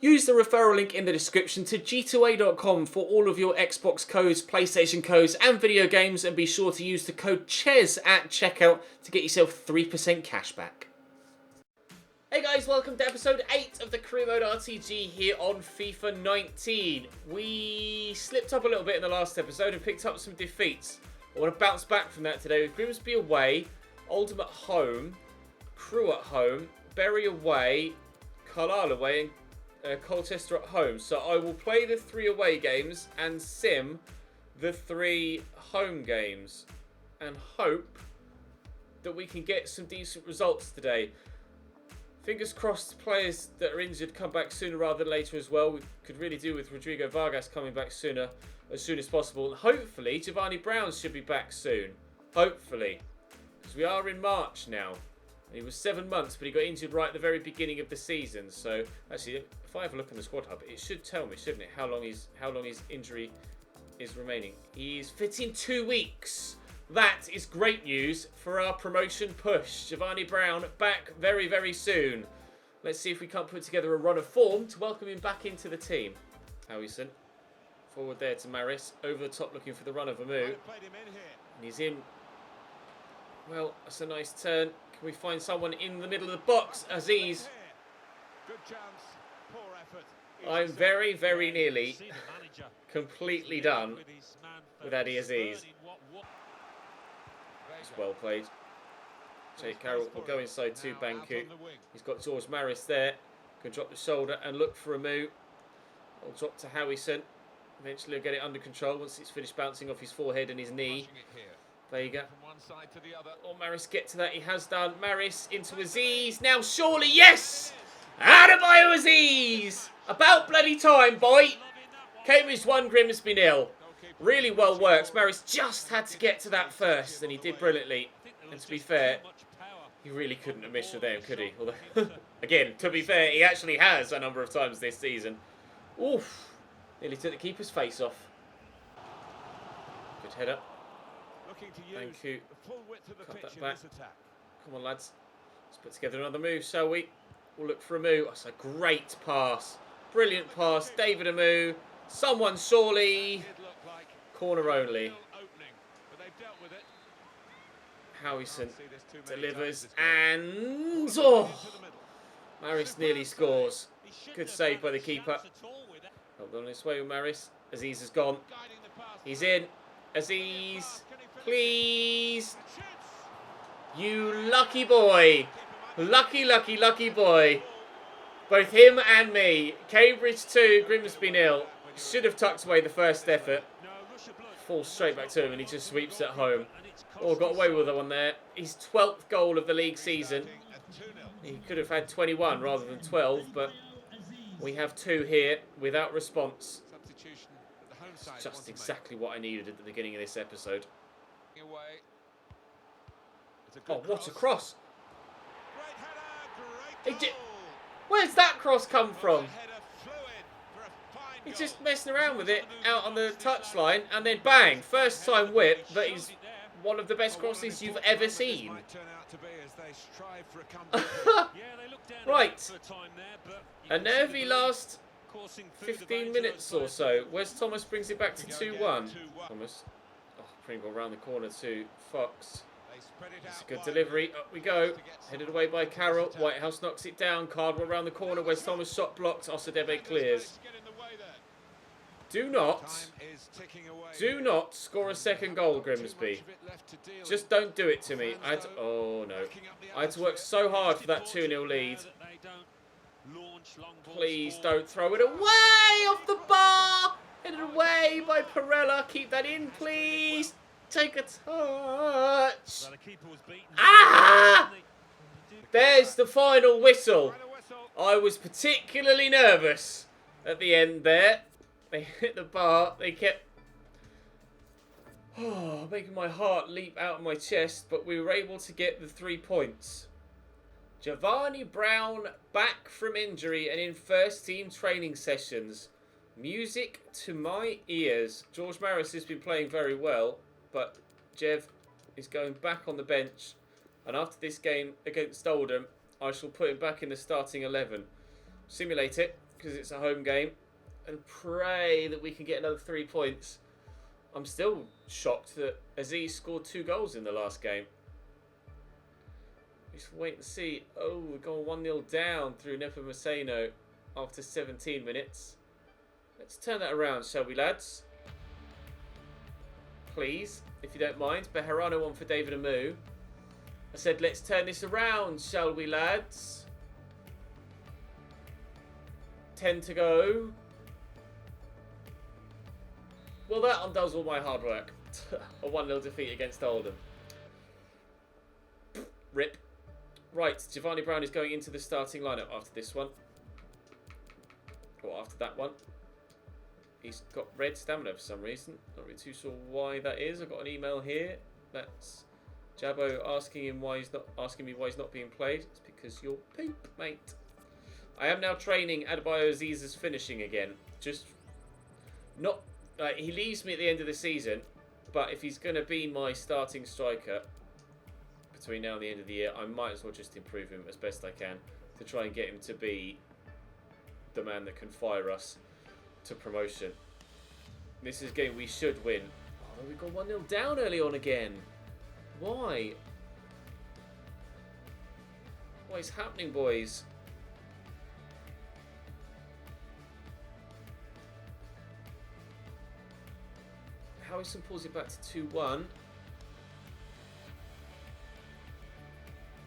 Use the referral link in the description to g2a.com for all of your Xbox codes, PlayStation codes and video games, and be sure to use the code CHES at checkout to get yourself 3% cash back. Hey guys, welcome to episode 8 of the Career Mode RTG here on FIFA 19. We slipped up a little bit in the last episode and picked up some defeats. I want to bounce back from that today with Grimsby away, Oldham at home, Crewe at home, Bury away, Carlisle away and Colchester at home. So I will play the 3 away games and sim the 3 home games and hope that we can get some decent results today. Fingers crossed players that are injured come back sooner rather than later as well. We could really do with Rodrigo Vargas coming back as soon as possible. And hopefully Giovanni Brown should be back soon. Hopefully. Because we are in March now. And he was 7 months, but he got injured right at the very beginning of the season. So actually, if I have a look in the squad hub, it should tell me, shouldn't it, how long his injury is remaining. He's fit in 2 weeks. That is great news for our promotion push. Giovanni Brown back very, very soon. Let's see if we can't put together a run of form to welcome him back into the team. Howison. Forward there to Maris. Over the top looking for the run of Amu. And he's in. Well, that's a nice turn. Can we find someone in the middle of the box? Aziz. I'm very, very nearly completely done with Adi Aziz. It's well played. Jake Carroll will go inside to Banku. He's got George Maris there. Can drop the shoulder and look for Amu. I'll drop to Howison. Eventually he'll get it under control once it's finished bouncing off his forehead and his knee. Vega. Oh, Maris get to that. He has done. Maris into Aziz. Now surely, yes! Adebayo Aziz! About bloody time, boy! Cambridge 1, Grimsby 0. Really well worked. Maris just had to get to that first, and he did brilliantly. And to be fair, he really couldn't have missed with them, could he? Although, again, to be fair, he actually has a number of times this season. Oof. Nearly took the keeper's face off. Good header. Thank you. Cut that back. Come on, lads. Let's put together another move, shall we? We'll look for Amu. That's a great pass. Brilliant pass. David Amu. Someone surely. Corner only. Howison delivers and Maris nearly scores. Good save by the keeper. Hold on this way with Maris. Aziz has gone. He's in. Aziz, please. You lucky boy. Lucky, lucky, lucky boy. Both him and me. Cambridge 2, Grimsby 0. Should have tucked away the first effort. Falls straight back to him and he just sweeps at home. Oh, got away with the one there. His 12th goal of the league season. He could have had 21 rather than 12, but we have 2 here without response. It's just exactly what I needed at the beginning of this episode. Oh, what a cross. Where's that cross come from? He's just messing around with it out on the touchline, and then bang, first time whip that is one of the best crosses you've ever seen. Right, a nervy last 15 minutes or so. Wes Thomas brings it back to 2-1. Thomas, Pringle round the corner to Fox. It's a good delivery. Up we go. Headed away by Carroll. Whitehouse knocks it down. Cardwell round the corner. Wes Thomas shot blocked. Osadebe clears. Do not score a second goal, Grimsby. Just don't do it to me. Oh no. I had to work so hard for that 2-0 lead. Please don't throw it away off the bar. Headed away by Perella. Keep that in, please. Take a touch. Ah! There's the final whistle. I was particularly nervous at the end there. They hit the bar. They kept making my heart leap out of my chest, but we were able to get the 3 points. Giovanni Brown back from injury and in first team training sessions. Music to my ears. George Maris has been playing very well, but Jev is going back on the bench. And after this game against Oldham, I shall put him back in the starting 11. Simulate it. because it's a home game, and pray that we can get another 3 points. I'm still shocked that Aziz scored 2 goals in the last game. Just wait and see. Oh, we're going 1-0 down through Nepomuceno after 17 minutes. Let's turn that around, shall we, lads? Please, if you don't mind. Bejarano on for David Amu. I said, let's turn this around, shall we, lads? 10 to go. Well, that undoes all my hard work. A 1-0 defeat against Oldham. Rip. Right, Giovanni Brown is going into the starting lineup after this one. Or after that one. He's got red stamina for some reason. Not really too sure why that is. I've got an email here. That's Jabbo asking me why he's not being played. It's because you're poop, mate. I am now training Adebayo Aziz's finishing again. Just not. He leaves me at the end of the season, but if he's going to be my starting striker between now and the end of the year, I might as well just improve him as best I can to try and get him to be the man that can fire us to promotion. This is a game we should win. Oh, we got 1-0 down early on again. Why? What is happening, boys? Harrison pulls it back to 2-1.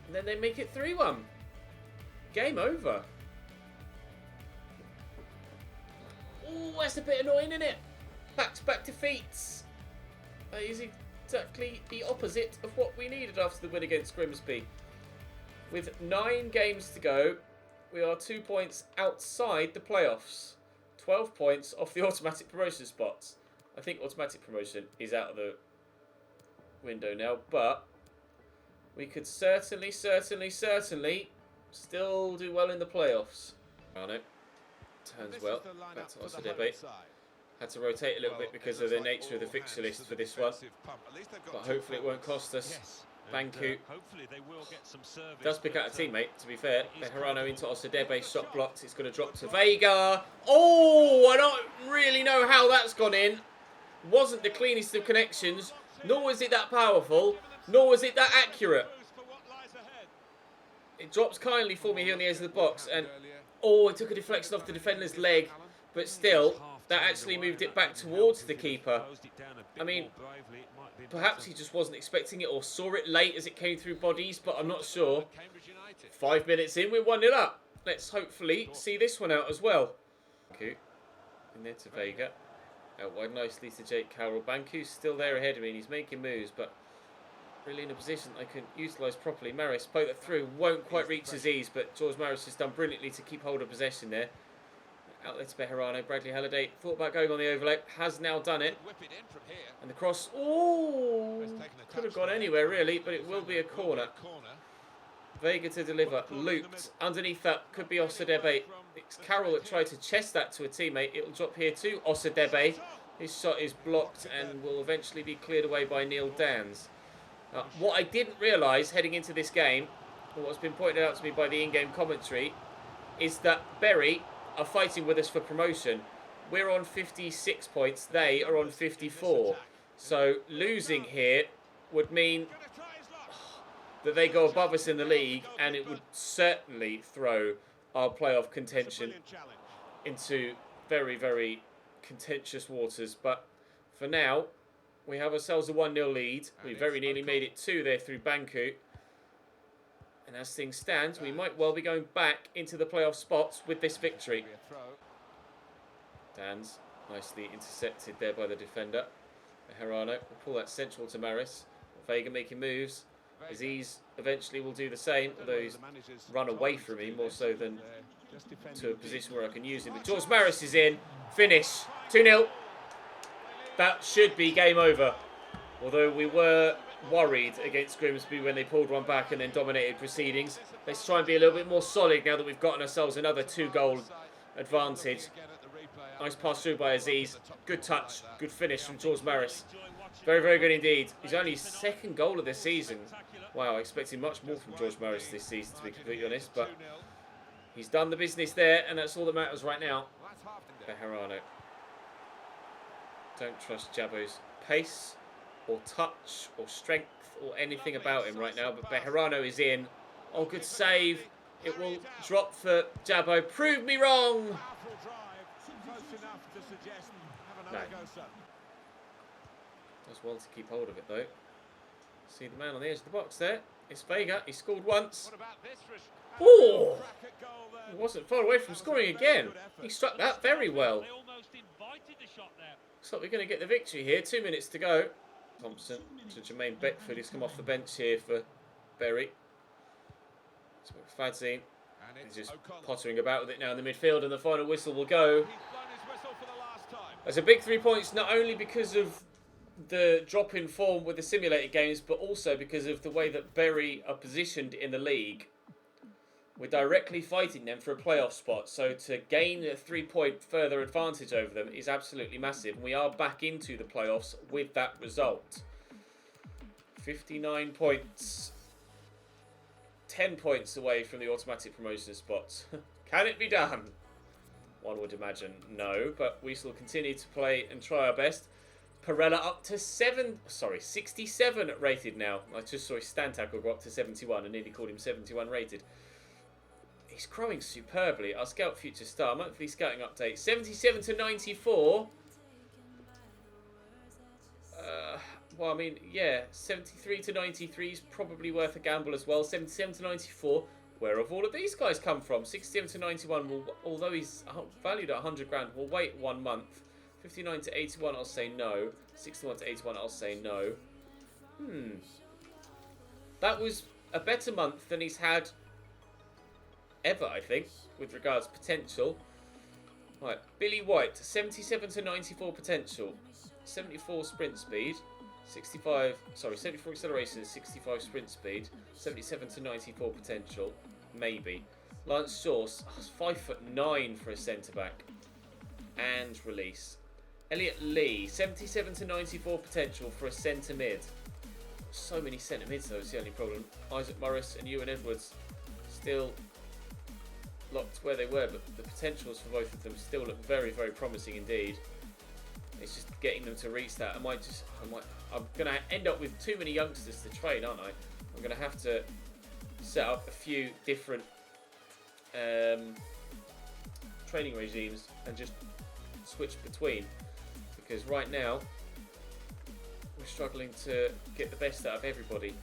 And then they make it 3-1. Game over. Oh, that's a bit annoying, isn't it? Back-to-back defeats. That is exactly the opposite of what we needed after the win against Grimsby. With 9 games to go, we are 2 points outside the playoffs. 12 points off the automatic promotion spots. I think automatic promotion is out of the window now, but we could certainly still do well in the playoffs. Arno turns well. Back to Osadebe. Had to rotate a little bit because of the nature of the fixture list for this one, but hopefully it won't cost us. Banku does pick out a teammate, to be fair. Bejarano into Osadebe, shot blocked. It's going to drop to Vega. Oh, I don't really know how that's gone in. Wasn't the cleanest of connections, nor was it that powerful, nor was it that accurate. It drops kindly for me here on the edge of the box, and oh, it took a deflection off the defender's leg, but still, that actually moved it back towards the keeper. I mean, perhaps he just wasn't expecting it or saw it late as it came through bodies, but I'm not sure. 5 minutes in, we're 1-0 up. Let's hopefully see this one out as well. In there to Vega. Out wide nicely to Jake Carroll. Banku's still there ahead of me and he's making moves, but really in a position I can utilise properly. Maris poked that through, won't quite reach Aziz, but George Maris has done brilliantly to keep hold of possession there. Outlet to Bejarano. Bradley Halliday thought about going on the overlap, has now done it. And the cross, oh, could have gone anywhere really, but it will be a corner. Vega to deliver, looped. Underneath that could be Osadebe. It's Carroll that tried to chest that to a teammate. It will drop here to Osadebe. His shot is blocked and will eventually be cleared away by Neil Dans. What I didn't realise heading into this game, or what's been pointed out to me by the in-game commentary, is that Bury are fighting with us for promotion. We're on 56 points. They are on 54. So losing here would mean that they go above us in the league, and it would certainly throw our playoff contention into very, very contentious waters. But for now, we have ourselves a 1-0 lead. We very nearly made it 2 there through Banku. And as things stand, we might well be going back into the playoff spots with this victory. Dan's nicely intercepted there by the defender. Bejarano will pull that central to Maris. Vega making moves. Aziz eventually will do the same, although he's run away from me more so than to a position where I can use him. But George Maris is in. Finish. 2-0. That should be game over. Although we were worried against Grimsby when they pulled one back and then dominated proceedings. Let's try and be a little bit more solid now that we've gotten ourselves another 2-goal advantage. Nice pass through by Aziz. Good touch. Good finish from George Maris. Very, very good indeed. He's only his 2nd goal of the season. Wow, I expected much more from George Maris this season, to be completely honest. But He's done the business there, and that's all that matters right now. Bejarano. Don't trust Jabo's pace or touch or strength or anything about him right now, but Bejarano is in. Oh, good save. It will drop for Jabo. Prove me wrong. No. Does well to keep hold of it, though. See the man on the edge of the box there. It's Vega. He scored once. Oh! He wasn't far away from scoring again. He struck that very well. Looks like we're going to get the victory here. 2 minutes to go. Thompson to Jermaine Beckford, who's come off the bench here for Berry. Fadzine. He's just pottering about with it now in the midfield, and the final whistle will go. That's a big 3 points, not only because of the drop in form with the simulated games, but also because of the way that Berry are positioned in the league. We're directly fighting them for a playoff spot, so to gain a 3 point further advantage over them is absolutely massive. And we are back into the playoffs with that result. 59 points. 10 points away from the automatic promotion spots. Can it be done? One would imagine no, but we shall continue to play and try our best. Perella up to 67 rated now. I just saw his stand tackle go up to 71 and nearly called him 71 rated. He's growing superbly. Our Scout Future Star monthly scouting update. 77 to 94. Well, I mean, yeah, 73 to 93 is probably worth a gamble as well. 77 to 94. Where have all of these guys come from? 67 to 91, will, although he's valued at 100 grand, we'll wait 1 month. 59 to 81, I'll say no. 61 to 81, I'll say no. That was a better month than he's had ever, I think, with regards to potential. Right, Billy White, 77 to 94 potential. 74 sprint speed. 74 acceleration, 65 sprint speed. 77 to 94 potential. Maybe. Lance Shaw, 5'9" for a centre-back. And release. Elliot Lee, 77 to 94 potential for a centre-mid. So many centre-mids though, is the only problem. Isaac Morris and Ewan Edwards still locked where they were, but the potentials for both of them still look very, very promising indeed. It's just getting them to reach that. I'm going to end up with too many youngsters to train, aren't I? I'm going to have to set up a few different training regimes and just switch between, because right now we're struggling to get the best out of everybody.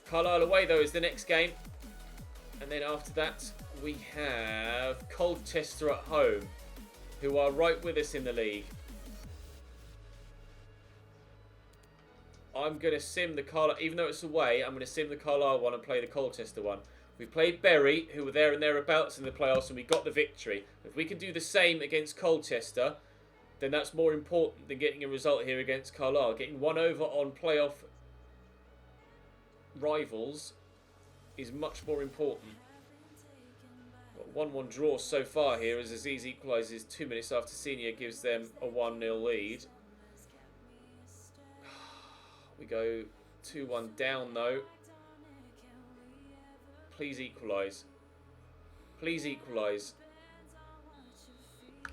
Carlisle away though is the next game, and then after that we have Colchester at home, who are right with us in the league. I'm going to sim the Carlisle, even though it's away, I'm going to sim the Carlisle one and play the Colchester one. We played Bury, who were there and thereabouts in the playoffs, and we got the victory. If we can do the same against Colchester, then that's more important than getting a result here against Carlisle. Getting one over on playoff rivals is much more important. Got 1-1 draw so far here as Aziz equalises 2 minutes after Senior gives them a 1-0 lead. We go 2-1 down though. Please equalise. Please equalise.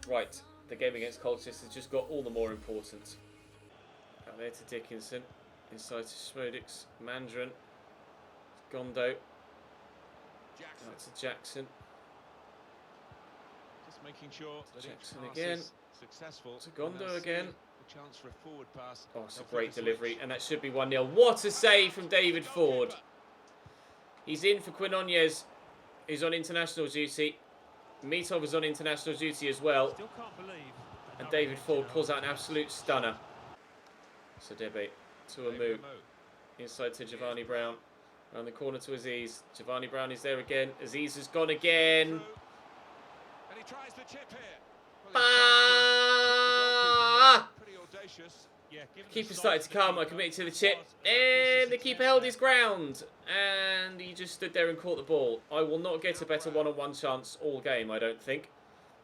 Right, the game against Colchester just got all the more important. Out there to Dickinson. Inside to Schmodix. Mandron. Gondo. Out to Jackson. Just making sure that Jackson again. Successful. To Gondo again. Chance for a forward pass. Oh, it's a great delivery, and that should be 1-0. What a save from David Ford. He's in for Quinonez, who's on international duty. Mitov is on international duty as well. And David Ford pulls out an absolute stunner. So Debe to Amu. Inside to Giovanni Brown. Around the corner to Aziz. Giovanni Brown is there again. Aziz has gone again. And he tries the chip here. Keeper started to come. I committed to the chip, and the keeper held his ground, and he just stood there and caught the ball. I will not get a better one-on-one chance all game, I don't think.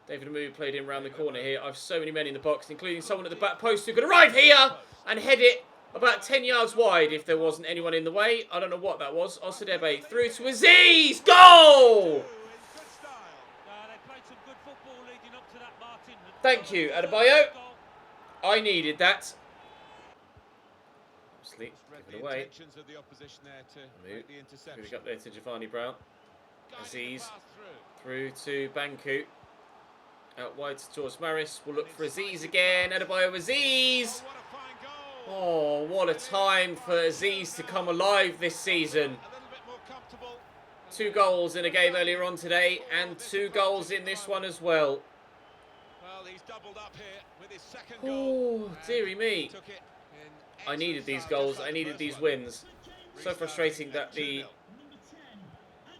David Amu played in round the corner here. I have so many men in the box, including someone at the back post who could arrive here and head it about 10 yards wide if there wasn't anyone in the way. I don't know what that was. Osadebe through to Aziz. Goal! Thank you, Adebayo. I needed that. Sleep, give it away. Move it up there to Giovanni Brown. Aziz through to Banku. Out wide to George Maris. We'll look for Aziz again. Adebayo Aziz. Oh, what a time for Aziz to come alive this season. 2 goals in a game earlier on today, and 2 goals in this one as well. Oh, dearie me. I needed these goals. I needed these wins. So frustrating that the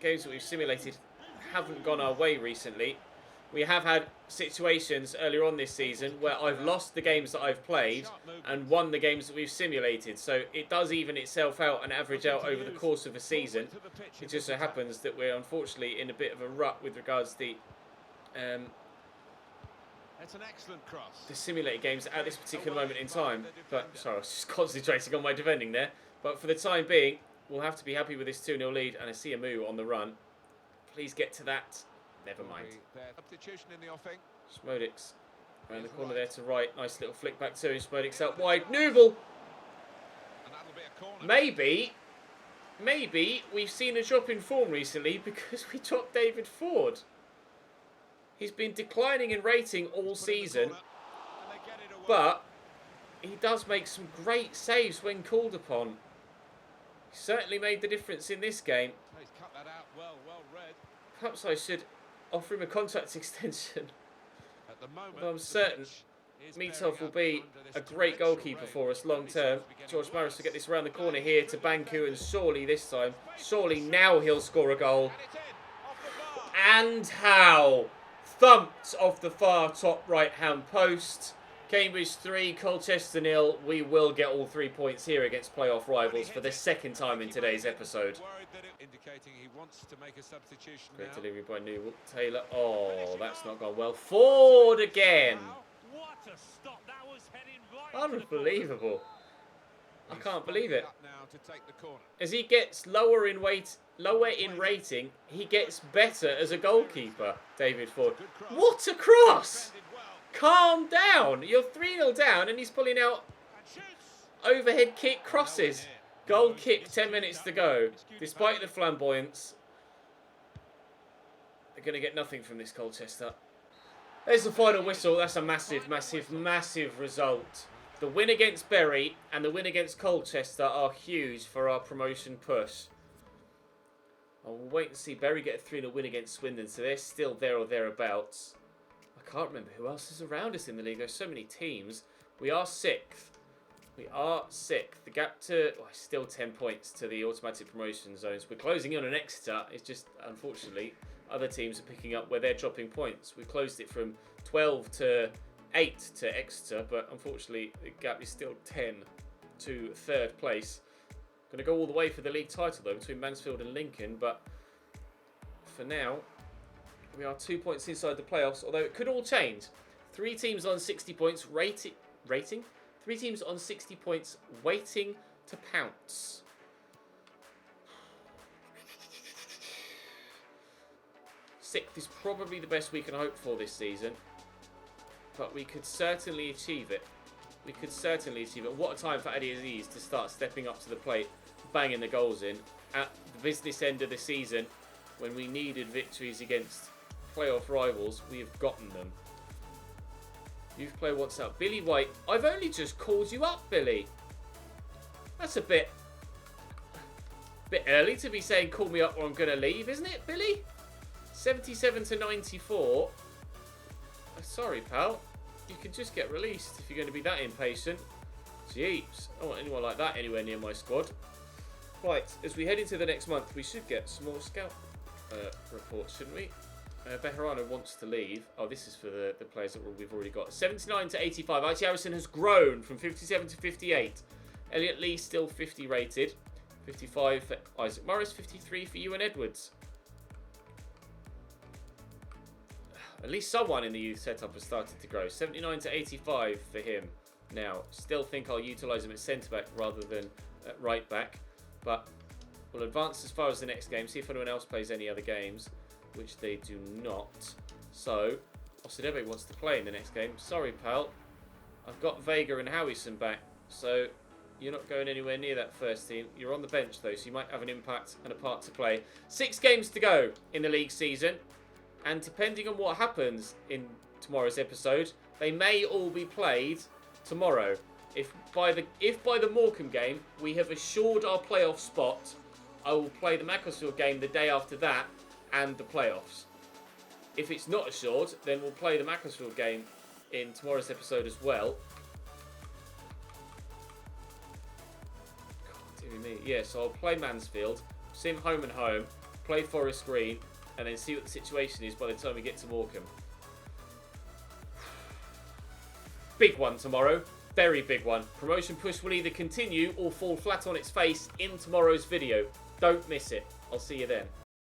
games that we've simulated haven't gone our way recently. We have had situations earlier on this season where I've lost the games that I've played and won the games that we've simulated. So it does even itself out and average out over the course of a season. It just so happens that we're unfortunately in a bit of a rut with regards to the simulated games at this particular moment in time. But sorry, I was just concentrating on my defending there. But for the time being, we'll have to be happy with this 2-0 lead, and I see a move on the run. Please get to that. Never mind. Smodix around the corner there to right. Nice little flick back to him. Smodix out wide. Newble. Maybe we've seen a drop in form recently because we dropped David Ford. He's been declining in rating all season, but he does make some great saves when called upon. He certainly made the difference in this game. Perhaps I should offer him a contract extension. But I'm certain Mitov will be a great goalkeeper for us long term. George Maris will get this around the corner here to Banku, and surely this time, surely now he'll score a goal. And how? Thumped off the far top right hand post. Cambridge 3, Colchester 0. We will get all 3 points here against playoff rivals for the second time in today's episode. Great delivery by Newell. Taylor. Oh, that's not gone well. Ford again. Unbelievable. I can't believe it. As he gets lower in rating, he gets better as a goalkeeper, David Ford. What a cross! Calm down. You're 3-0 down and he's pulling out overhead kick crosses. Goal kick, 10 minutes to go. Despite the flamboyance, they're going to get nothing from this Colchester. There's the final whistle. That's a massive, massive, massive result. The win against Bury and the win against Colchester are huge for our promotion push. I'll wait and see Bury get a 3-0 win against Swindon, so they're still there or thereabouts. I can't remember who else is around us in the league. There's so many teams. We are 6th. We are 6th. The gap to... still 10 points to the automatic promotion zones. We're closing in on Exeter. It's just, unfortunately, other teams are picking up where they're dropping points. We closed it from 12 to 8 to Exeter, but unfortunately, the gap is still 10 to 3rd place. Going to go all the way for the league title, though, between Mansfield and Lincoln, but for now... we are 2 points inside the playoffs, although it could all change. 3 teams on 60 points rating. 3 teams on 60 points waiting to pounce. Sixth is probably the best we can hope for this season. But we could certainly achieve it. We could certainly achieve it. What a time for Adi Aziz to start stepping up to the plate, banging the goals in at the business end of the season when we needed victories against playoff rivals. We have gotten them. Youth player wants out. Billy White. I've only just called you up, Billy. That's a bit early to be saying call me up or I'm going to leave, isn't it, Billy? 77 to 94. Sorry, pal. You can just get released if you're going to be that impatient. Jeeps. I don't want anyone like that anywhere near my squad. Right, as we head into the next month, we should get some more scout reports, shouldn't we? Bejarano wants to leave. Oh, this is for the players that we've already got. 79 to 85. Archie Harrison has grown from 57 to 58. Elliot Lee still 50 rated. 55 for Isaac Morris. 53 for Ewan Edwards. At least someone in the youth setup has started to grow. 79 to 85 for him. Now, still think I'll utilise him at centre-back rather than at right-back. But we'll advance as far as the next game. See if anyone else plays any other games, which they do not. So, Ep8 wants to play in the next game. Sorry, pal. I've got Vega and Howison back, so you're not going anywhere near that first team. You're on the bench, though, so you might have an impact and a part to play. 6 games to go in the league season, and depending on what happens in tomorrow's episode, they may all be played tomorrow. If by the Morecambe game we have assured our playoff spot, I will play the Macclesfield game the day after that and the playoffs. If it's not assured, then we'll play the Macclesfield game in tomorrow's episode as well. God, dear me. Yeah, so I'll play Mansfield, sim home and home, play Forest Green, and then see what the situation is by the time we get to Morecambe. Big one tomorrow. Very big one. Promotion push will either continue or fall flat on its face in tomorrow's video. Don't miss it. I'll see you then.